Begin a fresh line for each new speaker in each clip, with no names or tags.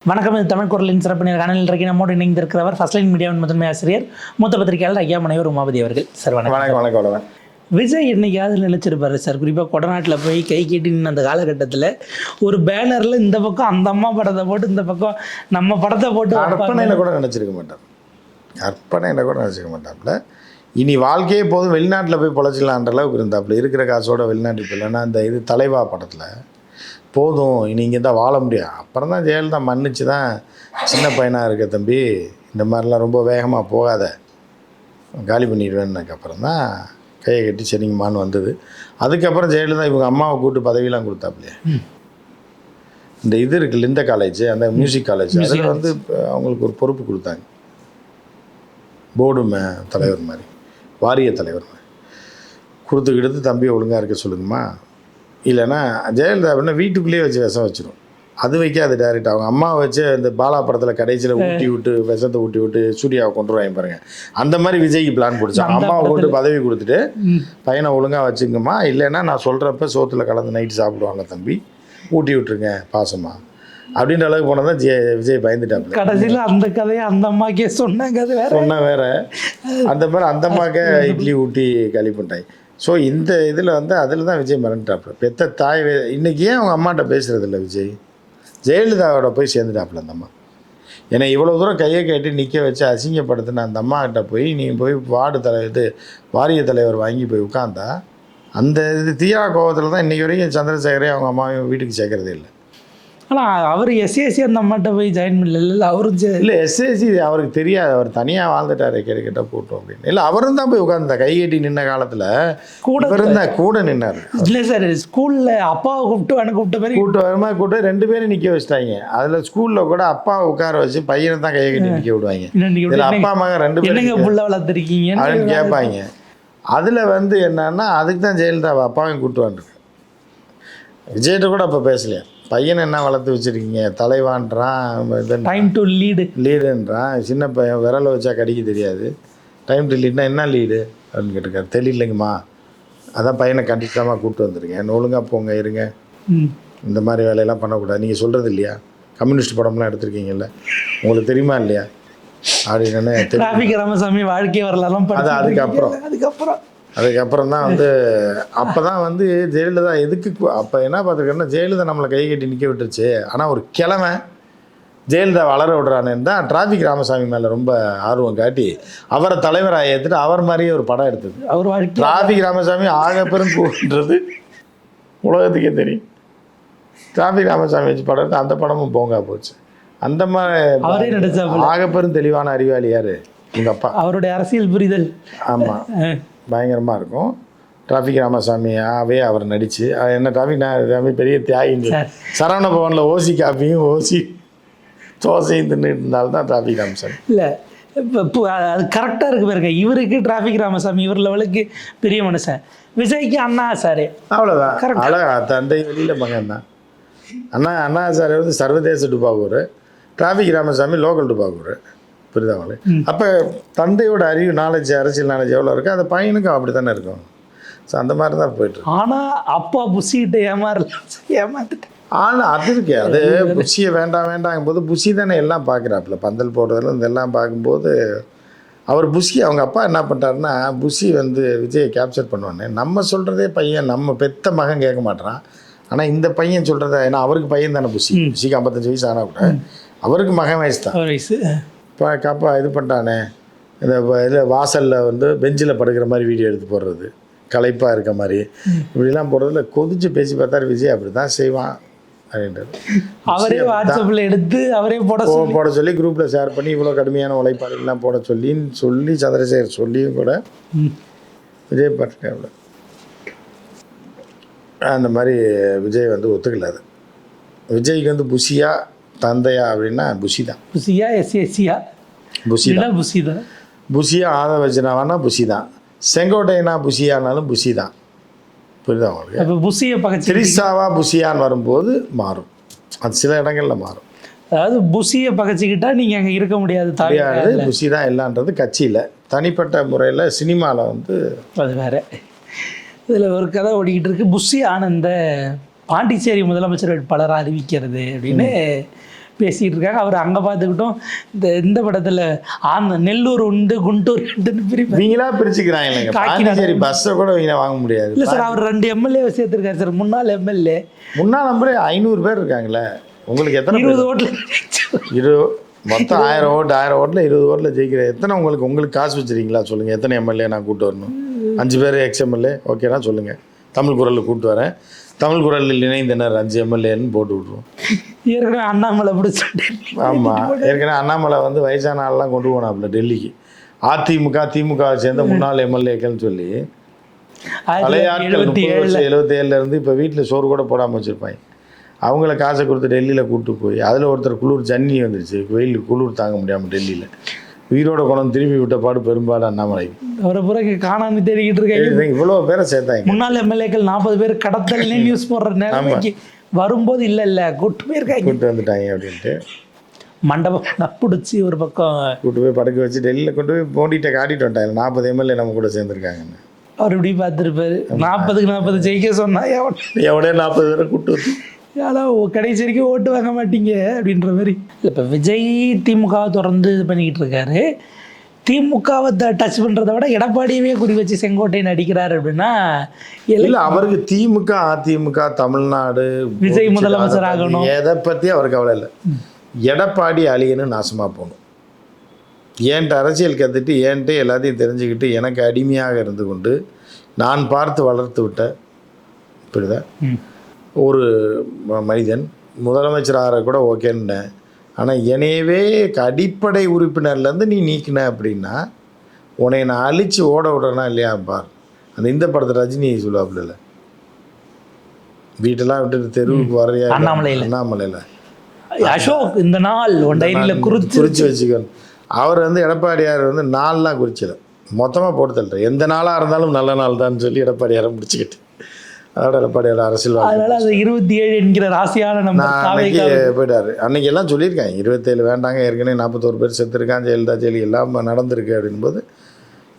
வணக்கம். இது தமிழ் குரலின் சிறப்பு நேர்காணலில் இன்றைக்கு நம்மோடு இணைந்திருக்கிறவர் ஃபர்ஸ்ட் லைன் மீடியாவின் முதன்மை ஆசிரியர் மூத்த பத்திரிகையாளர் ஐயா முனைவர் உமாபதி அவர்கள். சார் வணக்கம்.
வணக்கம்.
விஜய் என்னைக்காவது நினைச்சிருப்பாரு சார், குறிப்பாக கொடநாட்டில் போய் கை கேட்டி நின்று அந்த காலகட்டத்தில் ஒரு பேனரில் இந்த பக்கம் அந்த அம்மா படத்தை போட்டு இந்த பக்கம் நம்ம படத்தை போட்டு
கற்பனையில் கூட நினச்சிருக்க மாட்டாப்புல. இனி வாழ்க்கையே போதும், வெளிநாட்டில் போய் பொழைச்சிக்கலான்ற அளவுக்கு இருந்தாப்புல. இருக்கிற காசோட வெளிநாட்டுக்கு இல்லைன்னா இந்த இது தலைவா படத்தில் போதும், இனி இங்கே தான் வாழ முடியாது. அப்புறம் தான் ஜெயலலிதா மன்னிச்சு தான் சின்ன பையனாக இருக்க தம்பி, இந்த மாதிரிலாம் ரொம்ப வேகமாக போகாத, காலி பண்ணிடுவேன்னதுக்கப்புறம் தான் கையை கட்டி சரிங்கம்மான்னு வந்தது. அதுக்கப்புறம் ஜெயலலிதா இவங்க அம்மாவை கூப்பிட்டு பதவியெலாம் கொடுத்தாப்புலையே. இந்த இது இருக்குல்ல, இந்த காலேஜ், அந்த மியூசிக் காலேஜ், அதில் வந்து அவங்களுக்கு ஒரு பொறுப்பு கொடுத்தாங்க, போர்டு தலைவர் மாதிரி, வாரிய தலைவர் மாதிரி கொடுத்துக்கிட்டு தம்பியை ஒழுங்காக இருக்க சொல்லுங்கம்மா, இல்லைன்னா ஜெயலலிதா அப்படின்னா வீட்டுக்குள்ளேயே வச்சு விஷம் வச்சிடும். அது வைக்காது டைரெக்ட். அவங்க அம்மாவை வச்சு இந்த பாலா படத்தில் கடைசியில் ஊட்டி விட்டு விஷத்தை ஊட்டி விட்டு சூர்யாவை கொண்டு வருவாங்க பாருங்க, அந்த மாதிரி விஜய்க்கு பிளான் பிடிச்சாங்க. அம்மாவை கொண்டு பதவி கொடுத்துட்டு பையனை ஒழுங்காக வச்சுங்கம்மா, இல்லைன்னா நான் சொல்கிறப்ப சோத்தில் கலந்து நைட்டு சாப்பிடுவாங்க தம்பி, ஊட்டி விட்டுருங்க பாசமா அப்படின்ற அளவுக்கு போனதான் விஜய் பயந்துட்டாப்புல.
கடைசியில் அந்த கதையை அந்த அம்மாக்கே சொன்னாங்க,
வேற அந்த மாதிரி அந்த அம்மாக்கே இட்லி ஊட்டி களி பண்ணிட்டாங்க. ஸோ இந்த இதில் வந்து அதில் தான் விஜய் மறந்துட்டாப்புல. பெத்த தாய் இன்றைக்கி ஏன் அவங்க அம்மாட்ட பேசுகிறதில்ல விஜய்? ஜெயலலிதாவோட போய் சேர்ந்துட்டாப்புல அந்த அம்மா. ஏன்னா இவ்வளோ தூரம் கையை கேட்டு நிற்க வச்சு அசிங்கப்படுத்தின அந்த அம்மாக்கிட்ட போய் நீங்கள் போய் வாரிய தலைவர் வாங்கி போய் உட்காந்தா, அந்த இது தீயா கோபத்தில் தான் இன்றைக்கி வரைக்கும் சந்திரசேகரே அவங்க அம்மாவையும் வீட்டுக்கு சேர்க்கறதே இல்லை.
ஆனால் அவர் எஸ்ஏசி அந்த அம்மாட்ட போய் ஜாயின் பண்ணல. அவரும்
இல்லை, எஸ்ஏசி அவருக்கு தெரியாது, அவர் தனியாக வாழ்ந்துட்டார் கிட்ட போட்டோம் அப்படின்னு. இல்லை, அவரும் தான் போய் உட்காந்தா கை கட்டி நின்ன காலத்தில் கூட நின்னார்.
இல்லை சார், ஸ்கூலில் அப்பாவை கூப்பிட்டு
கூப்பிட்டு 2 பேரும் நிற்க வச்சுட்டாங்க. அதில் ஸ்கூலில் கூட அப்பாவை உட்கார வச்சு பையனை தான் கையை கட்டி நிற்க விடுவாங்க. இதில் அப்பா மகன் 2 பேரும்
புள்ள வளர்த்துருக்கீங்க
அப்படின்னு கேட்பாங்க. அதில் வந்து என்னன்னா அதுக்கு தான் ஜெயலலிதா அப்பாவையும் கூப்பிட்டு வந்துருக்கு. விஜய்கிட்ட கூட அப்போ பேசலையா, பையனை என்ன வளர்த்து வச்சுருக்கீங்க, தலைவான்றான்,
டைம் டு
லீடுன்றான், சின்ன பையன் விரலை வச்சா கடிக்க தெரியாது, டைம் டு லீட்னா என்ன லீடு அப்படின்னு கேட்டிருக்காரு. தெரியலைங்கம்மா, அதான் பையனை கண்டிப்பாக கூப்பிட்டு வந்துருக்கேன், ஒழுங்காக போங்க இருங்க, இந்த மாதிரி வேலையெல்லாம் பண்ணக்கூடாது, நீங்கள் சொல்கிறது இல்லையா, கம்யூனிஸ்ட் படம்லாம் எடுத்திருக்கீங்கல்ல, உங்களுக்கு தெரியுமா இல்லையா அப்படின்னு.
டிராஃபிக் ராமசாமி வாழ்க்கை வரலாம்.
அது அதுக்கப்புறம் தான் வந்து அப்போ தான் வந்து ஜெயலலிதா எதுக்கு அப்போ என்ன பார்த்துருக்கேன்னா, ஜெயலலிதா நம்மளை கை கட்டி நிற்க விட்டுருச்சு, ஆனால் ஒரு கிழமை ஜெயலலிதா வளர விடுறானேன்னு தான் டிராஃபிக் ராமசாமி மேலே ரொம்ப ஆர்வம் காட்டி அவரை தலைவராக ஏற்றுட்டு அவர் மாதிரியே ஒரு படம் எடுத்தது.
அவர்
டிராஃபிக் ராமசாமி ஆகப்பெரும் கூன்றது உலகத்துக்கே தெரியும். டிராஃபிக் ராமசாமி வச்சு படம் எடுத்து அந்த படமும் போங்கா போச்சு. அந்த மாதிரி ஆகப்பெரும் தெளிவான அறிவாளி யார்? எங்கள் அப்பா.
அவருடைய அரசியல் புரிதல்
ஆமாம், பயங்கரமாக இருக்கும். டிராஃபிக் ராமசாமியாகவே அவர் நடித்து என்ன டிராஃபிக் ராமசாமி பெரிய தியாகின்னு சரவண பவனில் ஓசி காப்பியும் ஓசி தோசையும் தின்னுட்டு இருந்தால்தான் டிராஃபிக் ராமசாமி.
இல்லை, இப்போ அது கரெக்டாக இருக்கு பாருங்க. இவருக்கு டிராஃபிக் ராமசாமி இவர் லெவலுக்கு பெரிய மனுஷன், விஜய்க்கு அண்ணா சார்
அவ்வளோதான். அழகா தந்தை வெளியில் மகன் தான். அண்ணா சார் வந்து சர்வதேச டுபாகூர், டிராஃபிக் ராமசாமி லோக்கல் டுபாகூர். புரியுதா உங்களுக்கு? அப்போ தந்தையோட அறிவு நாலேஜ், அரசியல் நாலேஜ் எவ்வளோ இருக்குது, அந்த பையனுக்கும் அப்படி தானே இருக்கும். ஸோ அந்த மாதிரி தான் போய்ட்டு.
ஆனால் அப்பா புஷிகிட்ட ஏமாத்துட்டு.
ஆனால் அது இருக்கு, அது புஷியை வேண்டாங்கும் போது புஷி தானே எல்லாம் பார்க்குறாப்புல, பந்தல் போடுறதுல இதெல்லாம் பார்க்கும்போது அவர் புஷி அவங்க அப்பா என்ன பண்ணுறாருன்னா, புஷி வந்து விஜயை கேப்சர் பண்ணுவானே, நம்ம சொல்கிறதே பையன் நம்ம பெத்த மகன் கேட்க மாட்டான், ஆனால் இந்த பையன் சொல்கிறத, ஏன்னா அவருக்கு பையன் தானே புஷிக்கு 55 வயசு ஆனால் கூட அவருக்கு மகன் வயசு தான்.
வயசு
இப்போ காப்பா இது பண்ணிட்டானே, இந்த இதில் வாசலில் வந்து பெஞ்சில் படுக்கிற மாதிரி வீடியோ எடுத்து போடுறது, களைப்பாக இருக்க மாதிரி இப்படிலாம் போடுறதுல கொதிச்சு பேசி பார்த்தாரு விஜய் அப்படி தான் செய்வான் அப்படின்றது.
அவரே வாட்ஸ்அப்பில் எடுத்து அவரே போட
சொல்லி குரூப்பில் ஷேர் பண்ணி இவ்வளோ கடுமையான உழைப்பாடுகள்லாம் போட சொல்லி சந்திரசேகர் சொல்லியும் கூட விஜய் பார்த்துட்டாப்ல. அந்த மாதிரி விஜய் வந்து ஒத்துக்கலாது. விஜய்க்கு வந்து புஷியா தந்தையா அப்படின்னா புஷி தான்.
புஷியா எஸ்ஏசியா புஷி தான்.
புஷியா ஆதவச்சனாவானா புஷி தான், செங்கோட்டையனா புஷியானாலும் புஷி தான். புரியுதா உங்களுக்கு?
அப்போ புஷியை பக்கத்து
திரிசாவா புஷியான்னு வரும்போது மாறும், அது சில இடங்களில் மாறும்.
அதாவது புஷியை பகச்சிக்கிட்டா நீங்கள் அங்கே இருக்க முடியாது.
புஷி தான் இல்லைன்றது கட்சியில், தனிப்பட்ட முறையில் சினிமாவில் வந்து
அது வேறு. இதில் ஒரு கதை ஓடிக்கிட்டு இருக்கு, புஷி ஆனந்த பாண்டிச்சேரி முதலமைச்சர் வேட்பாளராக அறிவிக்கிறது அப்படின்னு பேசிகிட்டு இருக்காங்க. அவர் அங்கே பார்த்துக்கிட்டோம் இந்த படத்தில் நெல்லூர் உண்டு குண்டூர் உண்டுன்னு
இவங்களா பிரிச்சுக்கிறாங்க இல்லைங்க. பாண்டிச்சேரி பஸ்ஸை கூட இவங்க வாங்க முடியாது.
இல்லை சார், அவர் 2 எம்எல்ஏ சேர்த்துருக்காரு சார், முன்னாள் எம்எல்ஏ.
முன்னாள் நம்பரே 500 பேர் இருக்காங்களே. உங்களுக்கு எத்தனை
20 ஓட்டில்
20 மொத்தம் 1000 ஓட்டில் 20 ஓட்டில் ஜெயிக்கிற எத்தனை உங்களுக்கு காசு வச்சுருக்கீங்களா சொல்லுங்கள். எத்தனை எம்எல்ஏ நான் கூப்பிட்டு வரணும்? 5 பேர் எக்ஸ்எம்எல்ஏ ஓகேனா சொல்லுங்கள். தமிழ் குரலில் கூப்பிட்டு வரேன். தமிழ் குரலில் இணைந்தனர் 5 எம்எல்ஏன்னு போட்டு விட்ருவோம்.
ஏற்கனவே அண்ணாமலை பிடிச்சி.
ஆமாம், ஏற்கனவே அண்ணாமலை வந்து வயசான ஆள்லாம் கொண்டு போனாப்புல டெல்லிக்கு. அதிமுக திமுக சேர்ந்த முன்னாள் எம்எல்ஏக்கள்னு சொல்லி பழைய ஆட்கள் 77 இப்போ வீட்டில் சோறு கூட போடாமல் வச்சுருப்பாங்க. அவங்கள காசை கொடுத்து டெல்லியில் கூப்பிட்டு போய் அதில் ஒருத்தர் குளிர் ஜன்னி வந்துருச்சு, வெயில் குளிர் தாங்க முடியாமல் டெல்லியில் உயிரோட குணம் திரும்பி விட்ட பாடு பெரும்பாடு அண்ணாமலை.
அவரை பிறகு காணாமல் தேடிக்கிட்டு இருக்காங்க.
இவ்வளோ பேரை சேர்த்தாங்க.
முன்னாள் எம்எல்ஏக்கள் 40 பேர் கடத்தல்னே நியூஸ் போடுற நேரம் வரும்போது இல்லை கூட்டு போயிருக்காங்க,
கூப்பிட்டு வந்துட்டாங்க அப்படின்ட்டு
மண்டபம் பிடிச்சி ஒரு பக்கம்
கூப்பிட்டு போய் படுக்க வச்சு டெல்லியில் கொண்டு போய் மோடிட்ட காட்டிட்டு வந்துட்டாங்க. 40 எம்எல்ஏ நம்ம கூட சேர்ந்துருக்காங்கன்னு. அவர்
இப்படி பார்த்துருப்பாரு. 40க்கு 40 ஜெயிக்க சொன்னா
எவனே 40 பேரை கூப்பிட்டு வந்து
கடைசி வரைக்கும் ஓட்டு வாங்க மாட்டீங்க அப்படின்ற மாதிரி. இப்போ விஜய் திமுகவை தொடர்ந்து இது பண்ணிக்கிட்டு இருக்காரு. திமுகவை டச் பண்ணுறதை விட எடப்பாடியவே குறி வச்சு செங்கோட்டையன் அடிக்கிறாரு அப்படின்னா
இல்லை, அவருக்கு திமுக அதிமுக தமிழ்நாடு
விஜய் முதலமைச்சர் ஆகணும்
எதை பற்றி அவருக்கு கவலை இல்லை. எடப்பாடி அழியன்னு நாசமாக போகணும். ஏன்ட்டு அரசியல் கற்றுட்டு ஏன்ட்டு எல்லாத்தையும் தெரிஞ்சுக்கிட்டு எனக்கு அடிமையாக இருந்து கொண்டு நான் பார்த்து வளர்த்து விட்ட இப்படிதான் ஒரு மனிதன் முதலமைச்சர் ஆகிற கூட ஓகேன்னேன். ஆனால் என்னையவே அடிப்படை உறுப்பினர்லேருந்து நீ நீக்கின அப்படின்னா உன்னை நான் அழித்து ஓட விடுறேன்னா இல்லையா பார். இந்த படத்தை ரஜினி சொல்லுவாப்புல, இல்லை வீட்டெல்லாம் விட்டுட்டு தெருவுக்கு வரையா அண்ணாமலையில்
அசோக் இந்த நாள் டைரியில்
குறித்து வச்சுக்கணும். அவர் வந்து எடப்பாடியார் வந்து நாள்லாம் குறிச்சிட மொத்தமாக போட்டு தள்ளுறாரு. எந்த நாளாக இருந்தாலும் நல்ல நாள் தான் சொல்லி எடப்பாடியாரை முடிச்சுக்கிட்டு அதோட எடப்பாடியார் அரசியல்
27 என்கிற ராசியான நம்ம
அன்னைக்கு போயிட்டாரு. அன்னைக்கு எல்லாம் சொல்லியிருக்காங்க 27 வேண்டாங்க, ஏற்கனவே 41 பேர் செத்துருக்கான், ஜெயலலிதா ஜெயலி எல்லாம் நடந்திருக்கு அப்படின்போது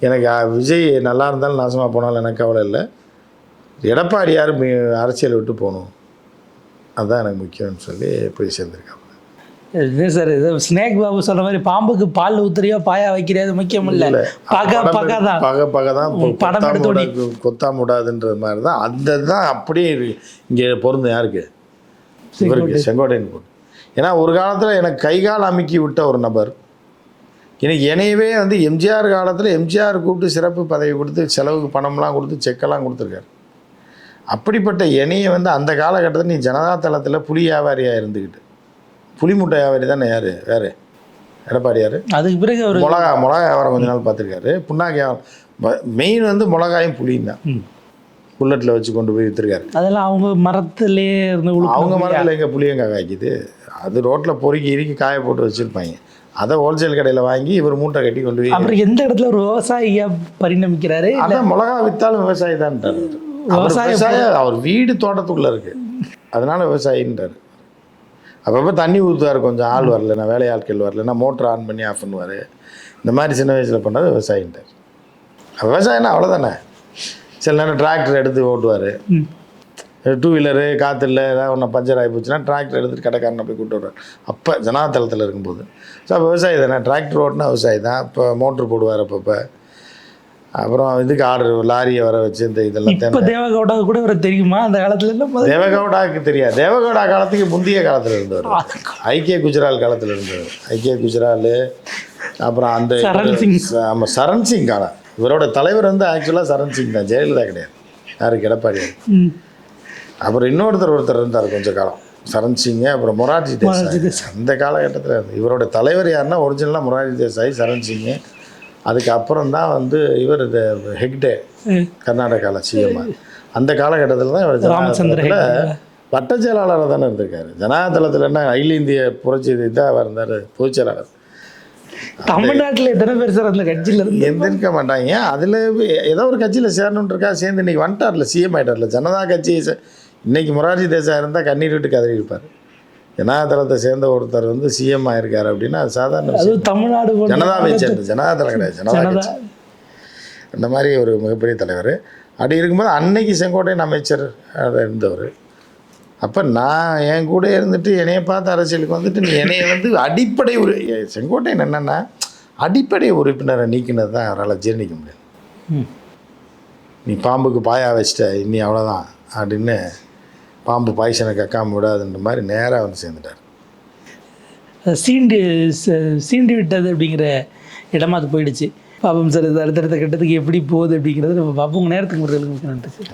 எனக்கு விஜய் நல்லா இருந்தாலும் நாசமாக போனாலும் எனக்கு கவலை இல்லை. எடப்பாடியார் அரசியல் விட்டு போகணும், அதுதான் எனக்கு முக்கியம்னு சொல்லி போய் சேர்ந்துருக்காங்க.
இது சார், இது ஸ்னேக் பாபு சொல்ற மாதிரி பாம்புக்கு பால் ஊத்துறியோ பாயா வைக்கிறது முக்கியம் இல்லை, பகை தான் படம் எடுத்து
கொத்தாம விடாதுன்றது மாதிரி தான். அந்த தான் அப்படியே இங்கே பொருந்தும் யாருக்கு, இவருக்கு செங்கோட்டையன் பொருள். ஏன்னா ஒரு காலத்தில் எனக்கு கைகால் அமுக்கி விட்ட ஒரு நபர் எனக்கு என்னையவே வந்து எம்ஜிஆர் காலத்தில் எம்ஜிஆர் கூப்பிட்டு சிறப்பு பதவி கொடுத்து செலவுக்கு பணம்லாம் கொடுத்து செக்கெல்லாம் கொடுத்துருக்காரு. அப்படிப்பட்ட என்னையை வந்து அந்த காலகட்டத்தில் நீ ஜனதா தளத்தில் புலி வியாபாரியாக இருந்துக்கிட்டு, புளி முட்டை வியாபாரி தானே யார் வேறு எடப்பாடியார்.
அதுக்கு பிறகு அவர்
மிளகா வியாபாரம் கொஞ்ச நாள் பார்த்துருக்காரு. புண்ணாக்கு வியாபாரம் மெயின் வந்து மிளகாயும் புளியும் தான் புல்லட்டில் வச்சு கொண்டு போய் விற்றுருக்காரு.
அதெல்லாம் அவங்க மரத்துலேயே இருந்து
அவங்க மரத்தில் எங்கே புளியங்க காய்க்குது, அது ரோட்டில் பொறுக்கி இறுக்கி காய போட்டு வச்சுருப்பாங்க. அதை ஹோல்சேல் கடையில் வாங்கி இவர் மூட்டை கட்டி கொண்டு போய்
அப்புறம் எந்த இடத்துல ஒரு விவசாயியாக பரிணமிக்கிறாரு.
அதான் மிளகா விற்றாலும் விவசாயி தான்ட்டார். விவசாயம் அவர் வீடு தோட்டத்துக்குள்ளே இருக்குது, அதனால விவசாயின்றார். அப்பப்போ தண்ணி ஊற்றுவார், கொஞ்சம் ஆள் வரலன்னா வேலையாட்கள் வரலன்னா மோட்டர் ஆன் பண்ணி ஆஃப் பண்ணுவார். இந்த மாதிரி சின்ன வயசில் பண்ணால் விவசாயின்ட்டார். விவசாயம்னா அவ்வளோதானே. சில நேரம் டிராக்டர் எடுத்து ஓட்டுவார், 2 வீலரு காற்று இல்லை ஏதாவது ஒன்று பஞ்சர் ஆகி போச்சுன்னா டிராக்டர் எடுத்துகிட்டு கடைக்காரனை போய் கூப்பிட்டு வருவார். அப்போ ஜனாதளத்தில் இருக்கும்போது ஸோ விவசாயி தானே, டிராக்டர் ஓட்டினா விவசாயி தான். இப்போ மோட்ரு போடுவார் அப்பப்போ. அப்புறம் இதுக்கு ஆர்டர் லாரியை வர வச்சு இந்த இதெல்லாம்
தேவகவுடா கூட ஒரு தெரியுமா அந்த காலத்துல?
தேவகவுடாவுக்கு தெரியாது. தேவகவுடா காலத்துக்கு முந்தைய காலத்தில் இருந்தவர், ஐக்கிய குஜரால் காலத்தில் இருந்தவர். ஐக்கிய குஜரால் அப்புறம் அந்த ஆமாம் சரண் சிங் காலம். இவரோட தலைவர் வந்து ஆக்சுவலாக சரண் சிங் தான், ஜெயலலிதா கிடையாது. யாருக்கு எடப்பாடியார். அப்புறம் ஒருத்தர் இருந்தார் கொஞ்சம் காலம், சரண் சிங். அப்புறம் மொரார்ஜி தேசாய் அந்த காலகட்டத்தில் இருந்து. இவரோட தலைவர் யாருன்னா ஒரிஜினலாக மொரார்ஜி தேசாய், சரண் சிங். அதுக்கப்புறம் தான் வந்து இவர் ஹெக்டே கர்நாடகாவில் சிஎம். அந்த காலகட்டத்தில் தான் இவர் ஜனதாதளத்தில் வட்ட செயலாளராக தானே இருந்திருக்காரு. ஜனதாதளத்தில் என்ன அகில இந்திய புரட்சி இதாக இருந்தார் பொதுச் செயலாளர்.
தமிழ்நாட்டில் எத்தனை பேர் சார் அந்த கட்சியில்
எந்திருக்க மாட்டாங்க. அதில் ஏதோ ஒரு கட்சியில் சேரணுன்றக்கா சேர்ந்து இன்றைக்கி வந்துட்டார்ல, சிஎம் ஆகிட்டார்ல. ஜனதா கட்சி இன்றைக்கி மொரார்ஜி தேசாய் இருந்தால் கண்ணீர் விட்டு கதறி இருப்பார். ஜனதாதளத்தை சேர்ந்த ஒருத்தர் வந்து சிஎம் ஆயிருக்காரு அப்படின்னா அது சாதாரண
தமிழ்நாடு
ஜனதாவை சேர்ந்து, ஜனதாதளம் கிடையாது, ஜனதா கட்சி. அந்த மாதிரி ஒரு மிகப்பெரிய தலைவர். அப்படி இருக்கும்போது அன்னைக்கு செங்கோட்டையன் அமைச்சர் இருந்தவர். அப்போ நான் என் கூட இருந்துட்டு என்னைய பார்த்து அரசியலுக்கு வந்துட்டு நீ என்னைய வந்து அடிப்படை செங்கோட்டையன் என்னென்னா அடிப்படை உறுப்பினரை நீக்கினது தான் அவரால் ஜீர்ணிக்க முடியாது. நீ பாம்புக்கு பாயா வச்சிட்ட இனி அவ்வளோதான் அப்படின்னு பாம்பு பாய்ச்சனை கக்காம விடாதுன்ற மாதிரி நேராக வந்து சேர்ந்துட்டார்.
சீண்டி விட்டது அப்படிங்கிற இடமா அது போயிடுச்சு. பாப்போம் சார், இது அடுத்தடுத்த கட்டத்துக்கு எப்படி போகுது அப்படிங்கிறது நம்ம பார்ப்போம். உங்கள் நேரத்துக்கு முறைகளுக்கு நன்றி சார்.